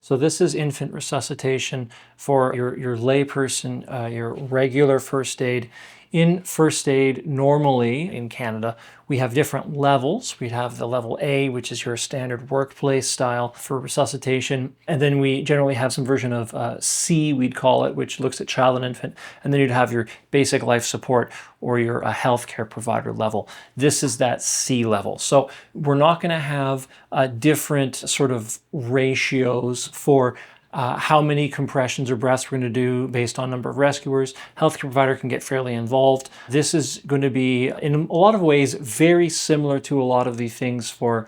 So this is infant resuscitation for your layperson, your regular first aid. In first aid, normally in Canada, we have different levels. We'd have the level A, which is your standard workplace style for resuscitation. And then we generally have some version of C, we'd call it, which looks at child and infant. And then you'd have your basic life support or your healthcare provider level. This is that C level. So we're not going to have different sort of ratios for how many compressions or breaths we're going to do based on number of rescuers. Healthcare provider can get fairly involved. This is going to be, in a lot of ways, very similar to a lot of the things for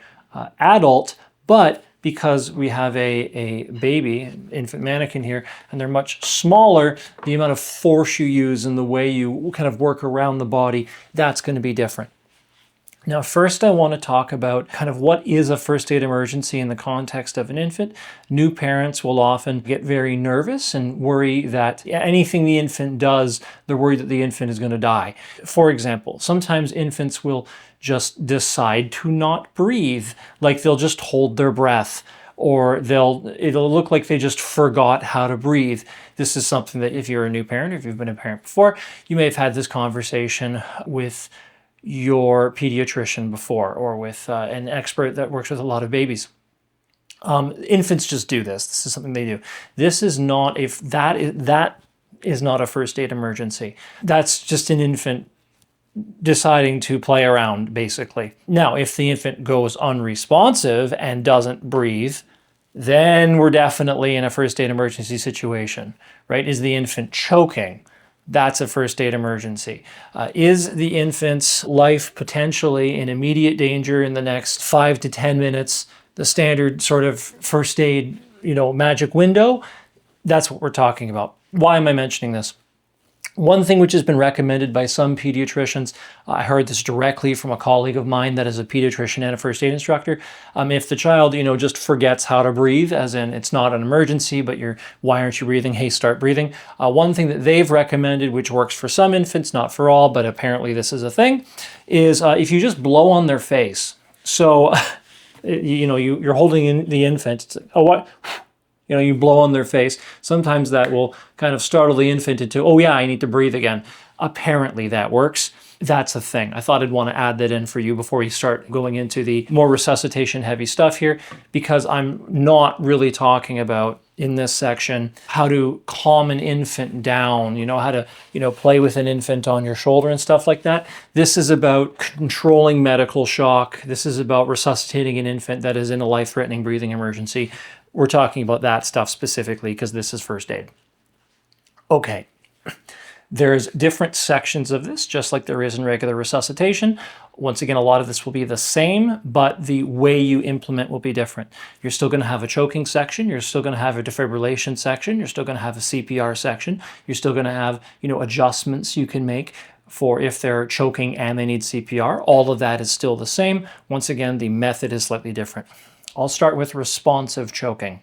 adult, but because we have a baby, infant mannequin here, and they're much smaller, the amount of force you use and the way you kind of work around the body, that's going to be different. Now, first I want to talk about kind of what is a first aid emergency in the context of an infant. New parents will often get very nervous and worry that anything the infant does, they're worried that the infant is going to die. For example, sometimes infants will just decide to not breathe, like they'll just hold their breath, or it'll look like they just forgot how to breathe. This is something that if you're a new parent, if you've been a parent before, you may have had this conversation with your pediatrician before, or with an expert that works with a lot of babies. Infants just do this. This is something they do. This is not that is not a first aid emergency. That's just an infant deciding to play around, basically. Now, if the infant goes unresponsive and doesn't breathe, then we're definitely in a first aid emergency situation, right? Is the infant choking? That's a first aid emergency. Is the infant's life potentially in immediate danger in the next 5 to 10 minutes? The standard sort of first aid, magic window. That's what we're talking about. Why am I mentioning this? One thing which has been recommended by some pediatricians, I heard this directly from a colleague of mine that is a pediatrician and a first aid instructor. If the child, just forgets how to breathe, as in it's not an emergency, but why aren't you breathing? Hey, start breathing. One thing that they've recommended, which works for some infants, not for all, but apparently this is a thing, is if you just blow on their face. So, you're holding in the infant. It's like, oh, what? You blow on their face. Sometimes that will kind of startle the infant into, oh yeah, I need to breathe again. Apparently that works. That's a thing. I thought I'd want to add that in for you before we start going into the more resuscitation heavy stuff here, because I'm not really talking about in this section how to calm an infant down, how to, play with an infant on your shoulder and stuff like that. This is about controlling medical shock. This is about resuscitating an infant that is in a life-threatening breathing emergency. We're talking about that stuff specifically because this is first aid. Okay, there's different sections of this, just like there is in regular resuscitation. Once again, a lot of this will be the same, but the way you implement will be different. You're still going to have a choking section. You're still going to have a defibrillation section. You're still going to have a CPR section. You're still going to have, adjustments you can make for if they're choking and they need CPR. All of that is still the same. Once again, the method is slightly different. I'll start with responsive choking.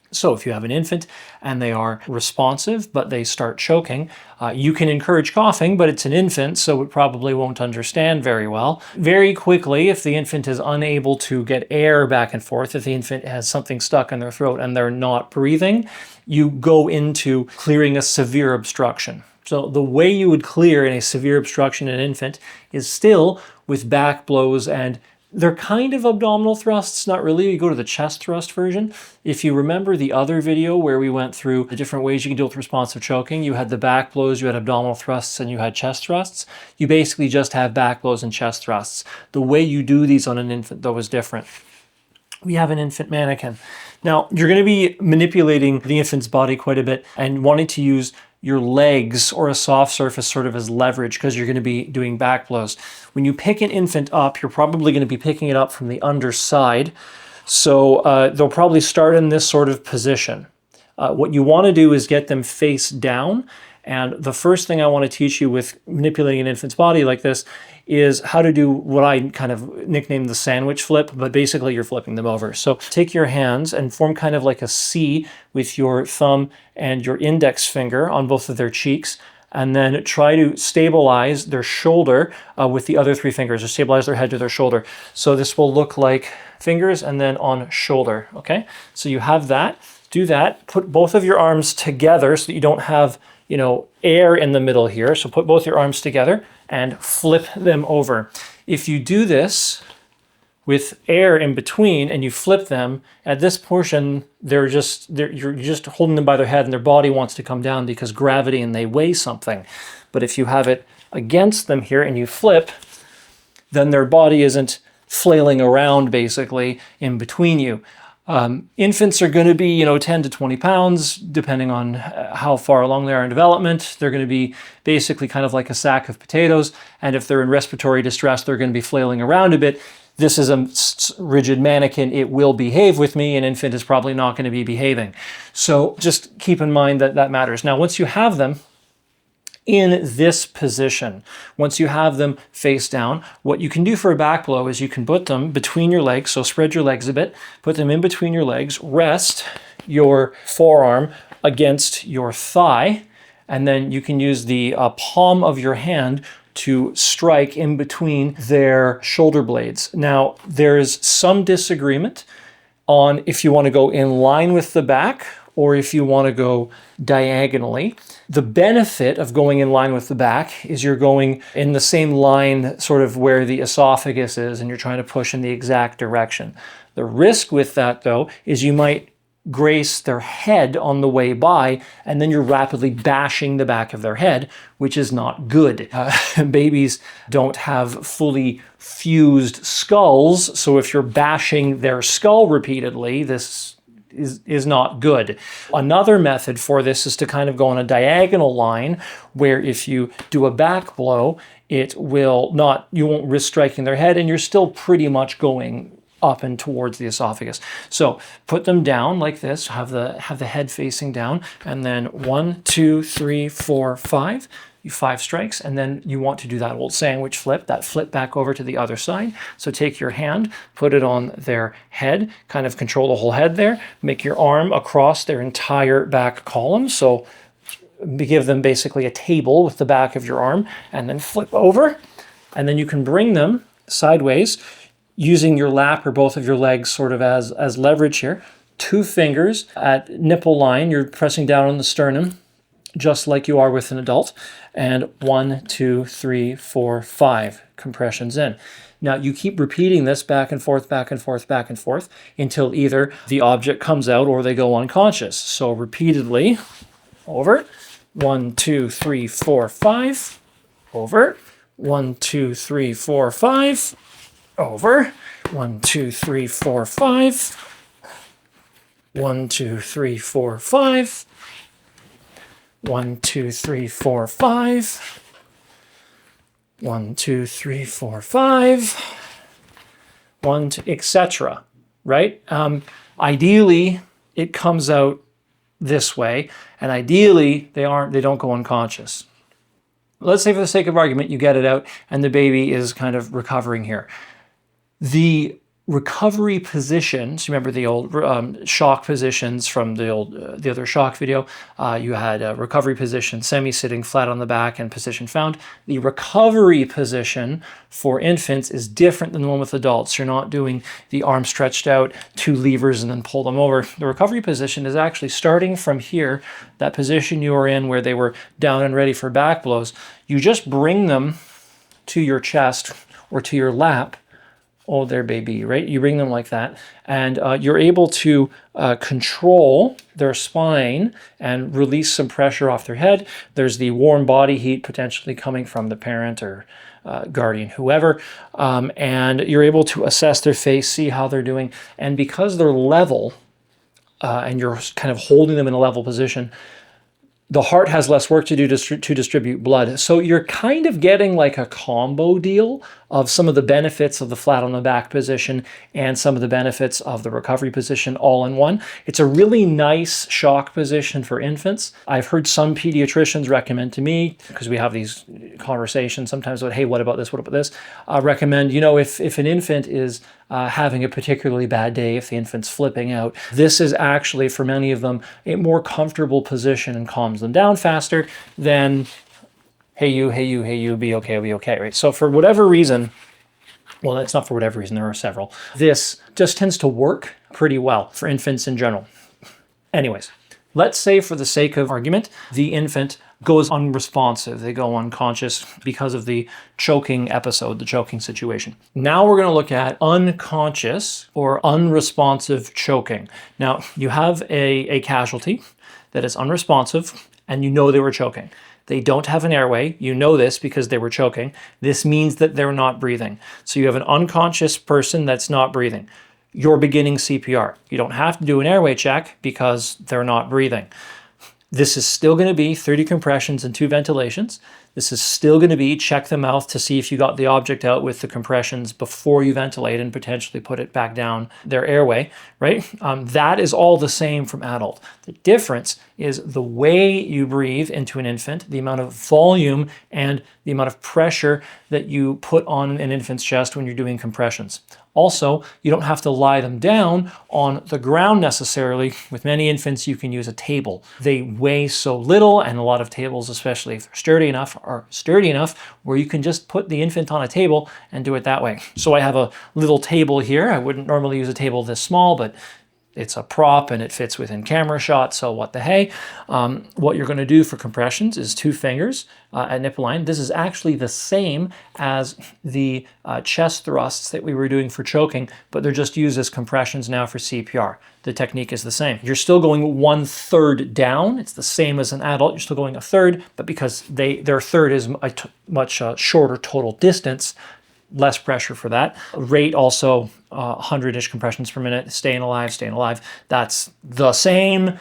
So if you have an infant and they are responsive, but they start choking, you can encourage coughing, but it's an infant, so it probably won't understand very well. Very quickly, if the infant is unable to get air back and forth, if the infant has something stuck in their throat and they're not breathing, you go into clearing a severe obstruction. So the way you would clear in a severe obstruction in an infant is still with back blows, and they're kind of abdominal thrusts, not really. You go to the chest thrust version. If you remember the other video where we went through the different ways you can deal with responsive choking, you had the back blows, you had abdominal thrusts, and you had chest thrusts. You basically just have back blows and chest thrusts. The way you do these on an infant, though, is different. We have an infant mannequin. Now, you're going to be manipulating the infant's body quite a bit and wanting to use your legs or a soft surface sort of as leverage because you're going to be doing back blows. When you pick an infant up, you're probably going to be picking it up from the underside. So they'll probably start in this sort of position. What you want to do is get them face down. And the first thing I want to teach you with manipulating an infant's body like this is how to do what I kind of nicknamed the sandwich flip, but basically you're flipping them over. So take your hands and form kind of like a C with your thumb and your index finger on both of their cheeks. and then try to stabilize their shoulder with the other 3 fingers, or stabilize their head to their shoulder. So this will look like fingers and then on shoulder, okay? So you have that, do that, put both of your arms together so that you don't have, you know, air in the middle here. So put both your arms together and flip them over. If you do this with air in between and you flip them, at this portion, you're just holding them by their head and their body wants to come down because gravity and they weigh something. But if you have it against them here and you flip, then their body isn't flailing around basically in between you. Infants are going to be, 10 to 20 pounds, depending on how far along they are in development. They're going to be basically kind of like a sack of potatoes. And if they're in respiratory distress, they're going to be flailing around a bit. This is a rigid mannequin. It will behave with me. An infant is probably not going to be behaving. So just keep in mind that that matters. Now, once you have them in this position, once you have them face down, what you can do for a back blow is you can put them between your legs. So spread your legs a bit, put them in between your legs, rest your forearm against your thigh, and then you can use the palm of your hand to strike in between their shoulder blades. Now, there's some disagreement on if you want to go in line with the back or if you want to go diagonally. The benefit of going in line with the back is you're going in the same line sort of where the esophagus is, and you're trying to push in the exact direction. The risk with that, though, is you might grace their head on the way by, and then you're rapidly bashing the back of their head, which is not good. Babies don't have fully fused skulls, so if you're bashing their skull repeatedly, this is not good. Another method for this is to kind of go on a diagonal line, where if you do a back blow, you won't risk striking their head, and you're still pretty much going up and towards the esophagus. So put them down like this, have the head facing down, and then 1, 2, 3, 4, 5. 5 strikes, and then you want to do that old sandwich flip, that flip back over to the other side. So take your hand, put it on their head, kind of control the whole head there, make your arm across their entire back column. So give them basically a table with the back of your arm, and then flip over, and then you can bring them sideways using your lap or both of your legs sort of as leverage here. 2 fingers at nipple line, you're pressing down on the sternum, just like you are with an adult, and 1, 2, 3, 4, 5 compressions in. Now you keep repeating this back and forth, back and forth, back and forth until either the object comes out or they go unconscious. So repeatedly, over, 1, 2, 3, 4, 5, over, 1, 2, 3, 4, 5, over, 1, 2, 3, 4, 5, 1, 2, 3, 4, 5, 1, 2, 3, 4, 5. 1, 2, 3, 4, 5. 1, 2, etc. Right? Ideally, it comes out this way, and ideally, they don't go unconscious. Let's say, for the sake of argument, you get it out, and the baby is kind of recovering here. The recovery positions, remember the old shock positions from the other shock video? You had a recovery position, semi-sitting, flat on the back, and position found. The recovery position for infants is different than the one with adults. You're not doing the arm stretched out, 2 levers, and then pull them over. The recovery position is actually starting from here, that position you were in where they were down and ready for back blows. You just bring them to your chest or to your lap. Oh, there, baby, right? You bring them like that, and you're able to control their spine and release some pressure off their head. There's the warm body heat potentially coming from the parent or guardian, whoever, and you're able to assess their face, see how they're doing, and because they're level, and you're kind of holding them in a level position, the heart has less work to do to distribute blood. So you're kind of getting like a combo deal of some of the benefits of the flat on the back position and some of the benefits of the recovery position all in one. It's a really nice shock position for infants. I've heard some pediatricians recommend to me, because we have these conversations sometimes about, hey, what about this, what about this? Recommend, if an infant is having a particularly bad day, if the infant's flipping out, this is actually, for many of them, a more comfortable position and calms them down faster than hey you, hey you, hey you, be okay, right? So for whatever reason, well, that's not for whatever reason, there are several, this just tends to work pretty well for infants in general. Anyways, let's say for the sake of argument, the infant goes unresponsive. They go unconscious because of the choking episode, the choking situation. Now we're going to look at unconscious or unresponsive choking. Now, you have a casualty that is unresponsive and you know they were choking. They don't have an airway. You know this because they were choking. This means that they're not breathing. So you have an unconscious person that's not breathing. You're beginning CPR. You don't have to do an airway check because they're not breathing. This is still going to be 30 compressions and 2 ventilations. This is still going to be check the mouth to see if you got the object out with the compressions before you ventilate and potentially put it back down their airway, right? That is all the same from adult. The difference is the way you breathe into an infant, the amount of volume and the amount of pressure that you put on an infant's chest when you're doing compressions. Also, you don't have to lie them down on the ground necessarily. With many infants, you can use a table. They weigh so little, and a lot of tables, especially if they're sturdy enough, are sturdy enough where you can just put the infant on a table and do it that way. So I have a little table here. I wouldn't normally use a table this small, but it's a prop and it fits within camera shot, so what the hey. What you're going to do for compressions is 2 fingers at nipple line. This is actually the same as the chest thrusts that we were doing for choking, but they're just used as compressions now for CPR. The technique is the same. You're still going 1/3 down. It's the same as an adult. You're still going 1/3, but because their third is a much shorter total distance, less pressure for that. Rate also 100-ish compressions per minute. Staying alive. That's the same.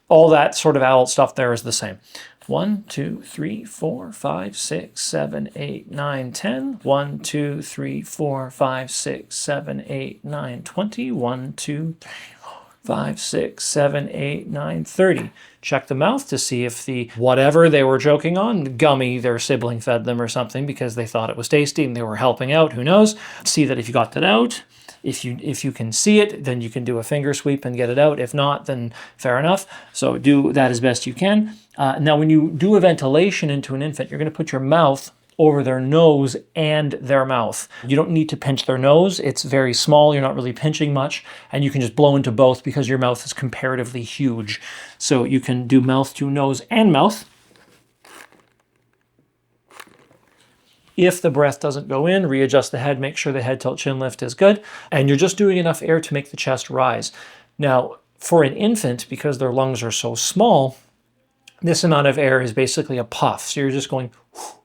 All that sort of adult stuff there is the same. 1, 2, 3, 4, 5, 6, 7, 8, 9, 10. 1, 2, 3, 4, 5, 6, 7, 8, 9, 20. 1, 2, 3, 4, 5, 6, 7, 8, 9, 30. Check the mouth to see if the whatever they were choking on, gummy, their sibling fed them or something because they thought it was tasty and they were helping out, who knows. See that if you got that out. If you can see it, then you can do a finger sweep and get it out. If not, then fair enough. So do that as best you can. Now, when you do a ventilation into an infant, you're going to put your mouth over their nose and their mouth. You don't need to pinch their nose. It's very small. You're not really pinching much. And you can just blow into both because your mouth is comparatively huge. So you can do mouth to nose and mouth. If the breath doesn't go in, readjust the head, make sure the head tilt chin lift is good, and you're just doing enough air to make the chest rise. Now, for an infant, because their lungs are so small, this amount of air is basically a puff. So you're just going,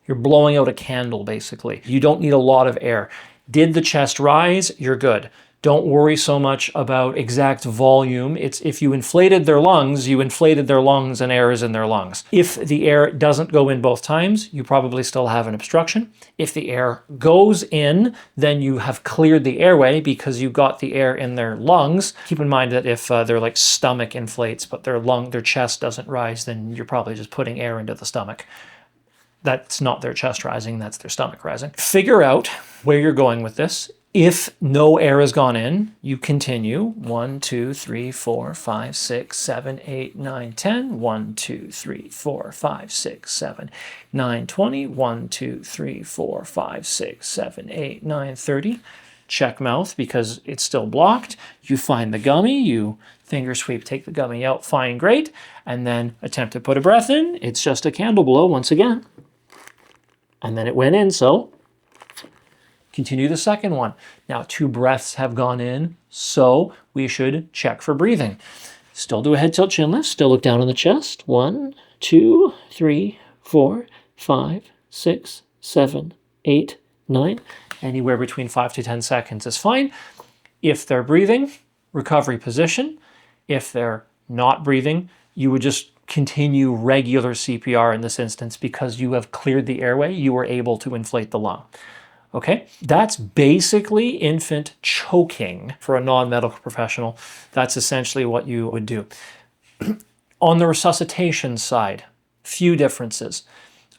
you're blowing out a candle, basically. You don't need a lot of air. Did the chest rise? You're good. Don't worry so much about exact volume. It's if you inflated their lungs, you inflated their lungs and air is in their lungs. If the air doesn't go in both times, you probably still have an obstruction. If the air goes in, then you have cleared the airway because you got the air in their lungs. Keep in mind that if their like stomach inflates, but their chest doesn't rise, then you're probably just putting air into the stomach. That's not their chest rising, that's their stomach rising. Figure out where you're going with this. If no air has gone in, you continue. 1, 2, 3, 4, 5, 6, 7, 8, 9, 10. 1, 2, 3, 4, 5, 6, 7, 9, 20. 1, 2, 3, 4, 5, 6, 7, 8, 9, 30. Check mouth because it's still blocked. You find the gummy, you finger sweep, take the gummy out, fine, great. And then attempt to put a breath in. It's just a candle blow once again. And then it went in, so continue the second one. Now 2 breaths have gone in, so we should check for breathing. Still do a head tilt chin lift, still look down on the chest. 1, 2, 3, 4, 5, 6, 7, 8, 9. Anywhere between 5 to 10 seconds is fine. If they're breathing, recovery position. If they're not breathing, you would just continue regular CPR in this instance because you have cleared the airway, you were able to inflate the lung. Okay, that's basically infant choking for a non-medical professional. That's essentially what you would do. On the resuscitation side, few differences.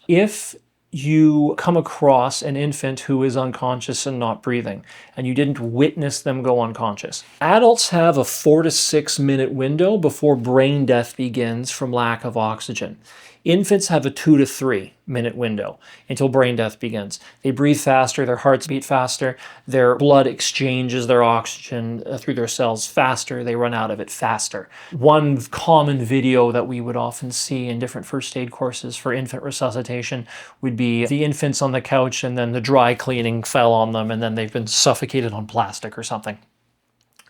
If you come across an infant who is unconscious and not breathing, and you didn't witness them go unconscious, adults have a 4 to 6 minute window before brain death begins from lack of oxygen. Infants have a 2 to 3. 4-minute window until brain death begins. They breathe faster, their hearts beat faster, their blood exchanges their oxygen through their cells faster, they run out of it faster. One common video that we would often see in different first aid courses for infant resuscitation would be the infant's on the couch and then the dry cleaning fell on them and then they've been suffocated on plastic or something.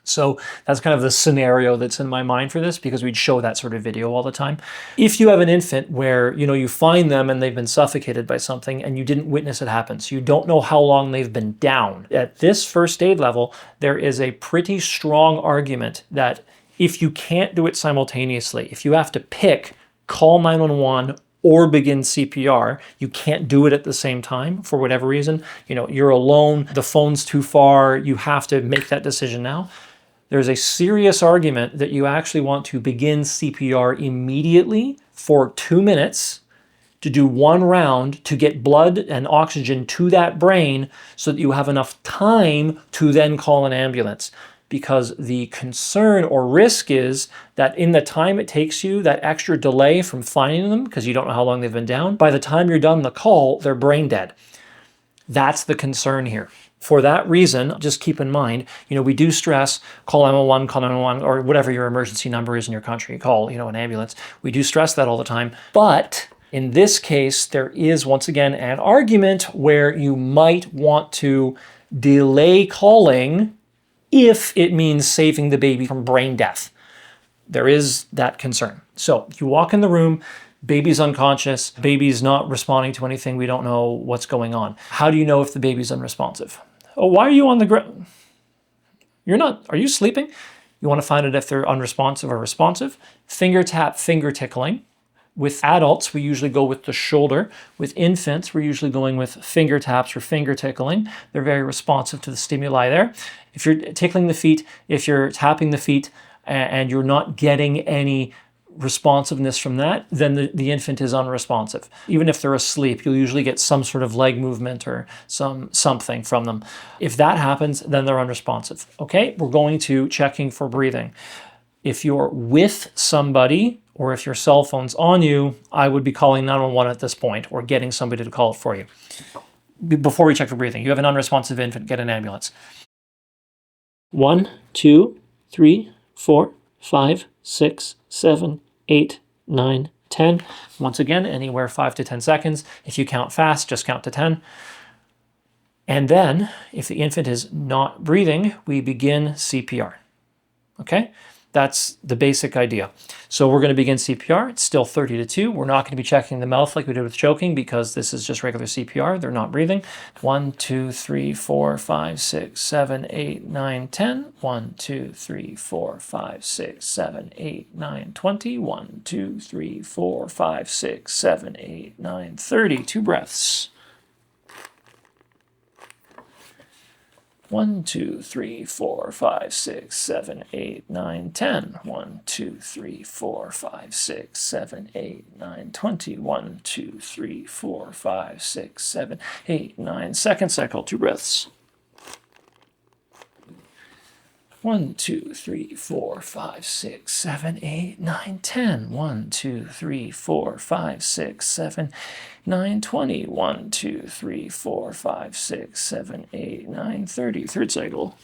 So that's kind of the scenario that's in my mind for this, because we'd show that sort of video all the time. If you have an infant where, you find them and they've been suffocated by something and you didn't witness it happen, so you don't know how long they've been down, at this first aid level, there is a pretty strong argument that if you can't do it simultaneously, if you have to pick, call 911 or begin CPR, you can't do it at the same time for whatever reason. You're alone, the phone's too far, you have to make that decision now. There's a serious argument that you actually want to begin CPR immediately for 2 minutes to do 1 round to get blood and oxygen to that brain so that you have enough time to then call an ambulance. Because the concern or risk is that in the time it takes you, that extra delay from finding them, because you don't know how long they've been down, by the time you're done the call, they're brain dead. That's the concern here. For that reason, just keep in mind, we do stress call 911, or whatever your emergency number is in your country, call, an ambulance. We do stress that all the time. But in this case, there is, once again, an argument where you might want to delay calling if it means saving the baby from brain death. There is that concern. So you walk in the room, baby's unconscious, baby's not responding to anything, we don't know what's going on. How do you know if the baby's unresponsive? Oh, why are you on the ground? Are you sleeping? You want to find out if they're unresponsive or responsive. Finger tap, finger tickling. With adults, we usually go with the shoulder. With infants, we're usually going with finger taps or finger tickling. They're very responsive to the stimuli there. If you're tickling the feet, if you're tapping the feet, and you're not getting any responsiveness from that, then the infant is unresponsive. Even if they're asleep, you'll usually get some sort of leg movement or something from them. If that happens, then they're unresponsive. Okay, we're going to checking for breathing. If you're with somebody or if your cell phone's on you, I would be calling 911 at this point or getting somebody to call it for you. Before we check for breathing, you have an unresponsive infant, get an ambulance. 1, 2, 3, 4, 5, 6, 7, 8, 9, 10. Once again, anywhere 5 to 10 seconds. If you count fast, just count to 10. And then, if the infant is not breathing, we begin CPR. Okay? That's the basic idea. So we're going to begin CPR. It's still 30 to 2. We're not going to be checking the mouth like we did with choking because this is just regular CPR. They're not breathing. 1, 2, 3, 4, 5, 6, 7, 8, 9, 10. 1, 2, 3, 4, 5, 6, 7, 8, 9, 20. 1, 2, 3, 4, 5, 6, 7, 8, 9, 30. 2 breaths. 1, 2, 3, 4, 5, 6, 7, 8, 9, 10. 1, 2, 3, 4, 5, 6, 7, 8, 9, 20. 1, 2, 3, 4, 5, 6, 7, 8, 9. Second cycle, 2 breaths. 1, 2, 3, 4, 5, 6, 7, 8, 9, 10. 1, 2, 3, 4, 5, 6, 7, 9, 20. 1, 2, 3, 4, 5, 6, 7, 8, 9, 30. Third cycle.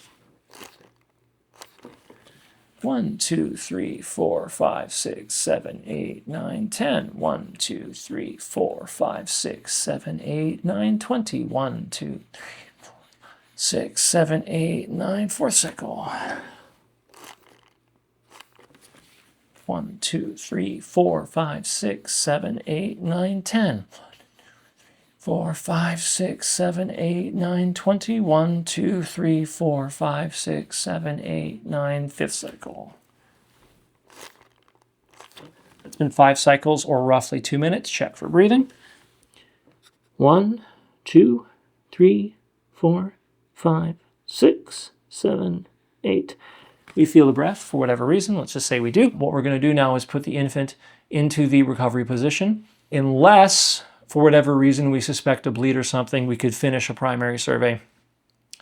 1, 2, 3, 4, 5, 6, 7, 8, 9, 10. 1, 2, 3, 4, 5, 6, 7, 8, 9, 20. 1, 2, 6, 7, 8, 9. Fourth cycle. 1, 2, 3, 4, 5, 6, 7, 8, 9, 10. 4, 5, 6, 7, 8, 9, 20. 1, 2, 3, 4, 5, 6, 7, 8, 9. Fifth cycle. It's been 5 cycles or roughly 2 minutes. Check for breathing. 1, 2, 3, 4, 5, 6, 7, 8. We feel the breath for whatever reason. Let's just say we do. What we're going to do now is put the infant into the recovery position. Unless, for whatever reason, we suspect a bleed or something, we could finish a primary survey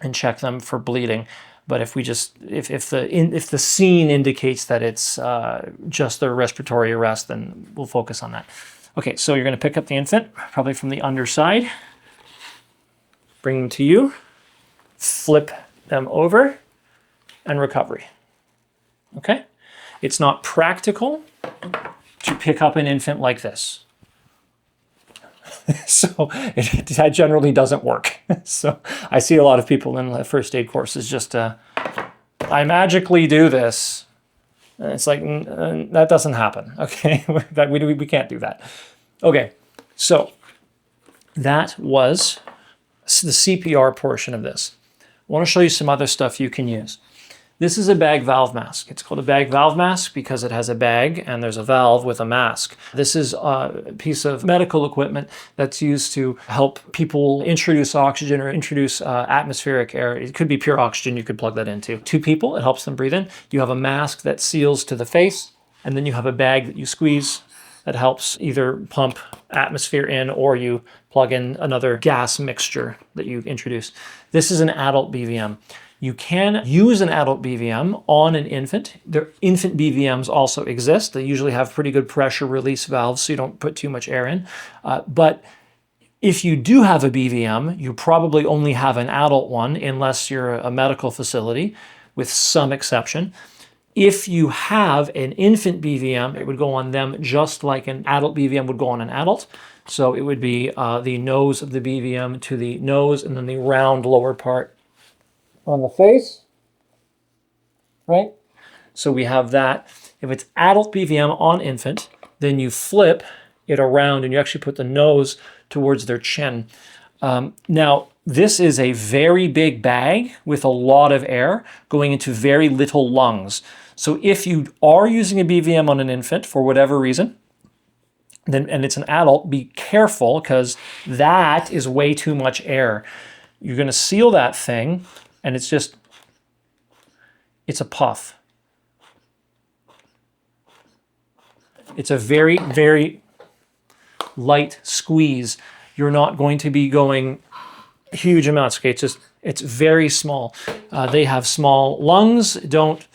and check them for bleeding. But if the scene indicates that it's just a respiratory arrest, then we'll focus on that. Okay, so you're going to pick up the infant, probably from the underside, bring them to you, flip them over, and recovery. Okay? It's not practical to pick up an infant like this. So that generally doesn't work. So I see a lot of people in the first aid courses just, I magically do this. And it's like, that doesn't happen, okay? we can't do that. Okay, so that was the CPR portion of this. I want to show you some other stuff you can use. This is a bag valve mask. It's called a bag valve mask because it has a bag and there's a valve with a mask. This is a piece of medical equipment that's used to help people introduce oxygen or introduce atmospheric air. It could be pure oxygen you could plug that into. 2 people, it helps them breathe in. You have a mask that seals to the face, and then you have a bag that you squeeze that helps either pump atmosphere in or you plug in another gas mixture that you introduce. This is an adult BVM. You can use an adult BVM on an infant. Infant BVMs also exist. They usually have pretty good pressure release valves so you don't put too much air in. But if you do have a BVM, you probably only have an adult one unless you're a medical facility, with some exception. If you have an infant BVM, it would go on them just like an adult BVM would go on an adult. So it would be the nose of the BVM to the nose and then the round lower part on the face, right? So we have that. If it's adult BVM on infant, then you flip it around and you actually put the nose towards their chin. Now, this is a very big bag with a lot of air going into very little lungs. So if you are using a BVM on an infant for whatever reason, then, and it's an adult, be careful because that is way too much air. You're going to seal that thing and it's a puff. It's a very, very light squeeze. You're not going to be going huge amounts. Okay, it's very small. They have small lungs. Don't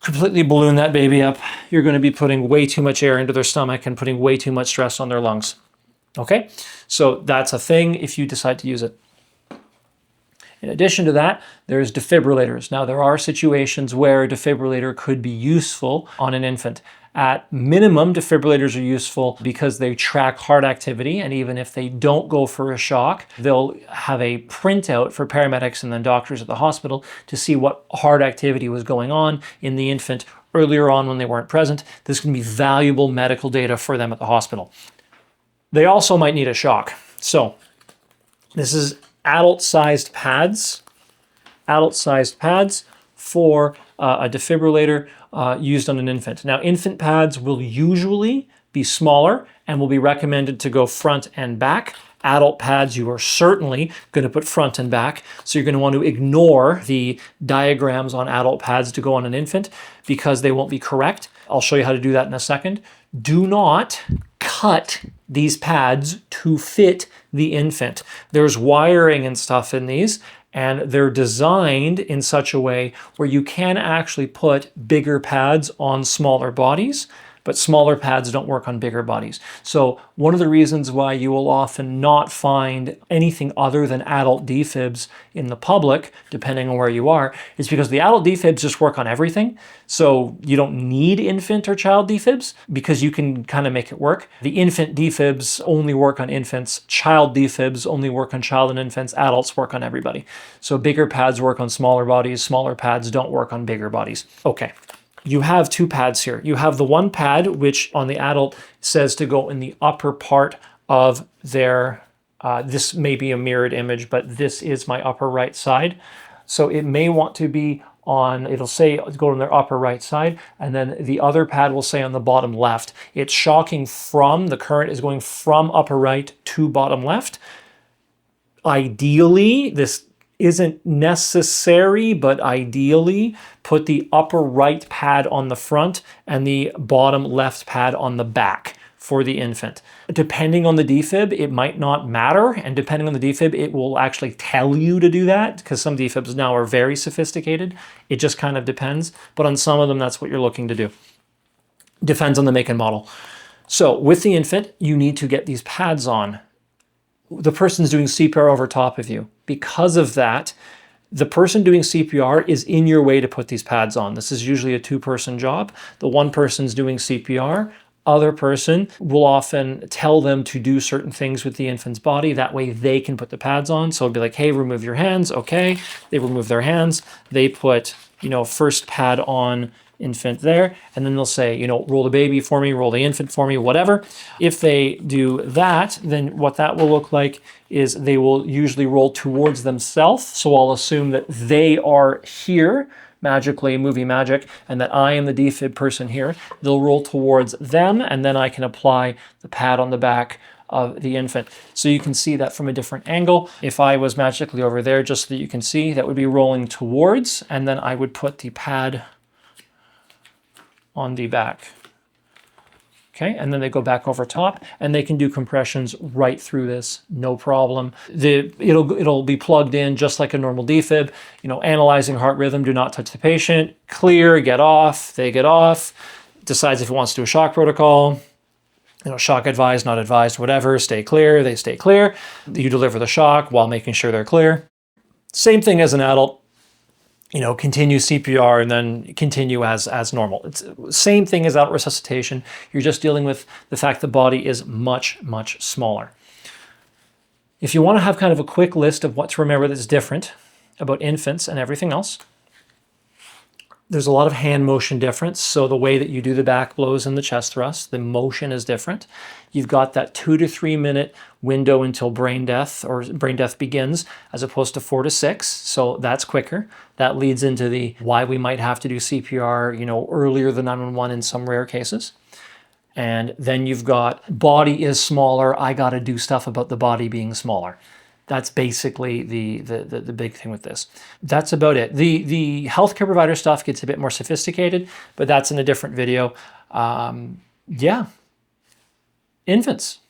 completely balloon that baby up. You're going to be putting way too much air into their stomach and putting way too much stress on their lungs. Okay, so that's a thing if you decide to use it. In addition to that, there's defibrillators. Now, there are situations where a defibrillator could be useful on an infant. At minimum, defibrillators are useful because they track heart activity, and even if they don't go for a shock, they'll have a printout for paramedics and then doctors at the hospital to see what heart activity was going on in the infant earlier on when they weren't present. This can be valuable medical data for them at the hospital. They also might need a shock. So this is adult-sized pads for a defibrillator used on an infant. Now, infant pads will usually be smaller and will be recommended to go front and back. Adult pads, you are certainly going to put front and back. So you're going to want to ignore the diagrams on adult pads to go on an infant because they won't be correct. I'll show you how to do that in a second. Do not cut these pads to fit the infant. There's wiring and stuff in these, and they're designed in such a way where you can actually put bigger pads on smaller bodies, but smaller pads don't work on bigger bodies. So one of the reasons why you will often not find anything other than adult defibs in the public, depending on where you are, is because the adult defibs just work on everything. So you don't need infant or child defibs because you can kind of make it work. The infant defibs only work on infants. Child defibs only work on child and infants. Adults work on everybody. So bigger pads work on smaller bodies. Smaller pads don't work on bigger bodies. Okay. You have 2 pads here. You have the one pad, which on the adult says to go in the upper part of their, this may be a mirrored image, but this is my upper right side. So it may want to be on, it'll say go on their upper right side, and then the other pad will say on the bottom left. It's shocking from, the current is going from upper right to bottom left. Ideally, this isn't necessary, but ideally put the upper right pad on the front and the bottom left pad on the back for the infant. Depending on the defib, it might not matter, and depending on the defib, it will actually tell you to do that because some defibs now are very sophisticated. It just kind of depends, but on some of them, that's what you're looking to do. Depends on the make and model. So with the infant, you need to get these pads on. The person's doing CPR over top of you. Because of that, the person doing CPR is in your way to put these pads on. This is usually a two-person job. The one person's doing CPR, other person will often tell them to do certain things with the infant's body. That way they can put the pads on. So it'll be like, hey, remove your hands. Okay. They remove their hands. They put, first pad on infant there. And then they'll say, roll the baby for me, roll the infant for me, whatever. If they do that, then what that will look like is they will usually roll towards themselves. So I'll assume that they are here, magically, movie magic, and that I am the defib person here. They'll roll towards them, and then I can apply the pad on the back of the infant. So you can see that from a different angle. If I was magically over there, just so that you can see, that would be rolling towards, and then I would put the pad on the back. Okay, and then they go back over top, and they can do compressions right through this, no problem. It'll be plugged in just like a normal defib. Analyzing heart rhythm, do not touch the patient. Clear, get off, they get off. Decides if it wants to do a shock protocol. Shock advised, not advised, whatever. Stay clear, they stay clear. You deliver the shock while making sure they're clear. Same thing as an adult. Continue CPR and then continue as normal. It's the same thing as adult resuscitation. You're just dealing with the fact the body is much, much smaller. If you want to have kind of a quick list of what to remember that's different about infants and everything else, there's a lot of hand motion difference. So the way that you do the back blows and the chest thrusts, the motion is different. You've got that 2 to 3 minute window until brain death or brain death begins, as opposed to 4 to 6. So that's quicker. That leads into the why we might have to do CPR, earlier than 911 in some rare cases. And then you've got body is smaller. I got to do stuff about the body being smaller. That's basically the big thing with this. That's about it. The healthcare provider stuff gets a bit more sophisticated, but that's in a different video. Yeah. Infants.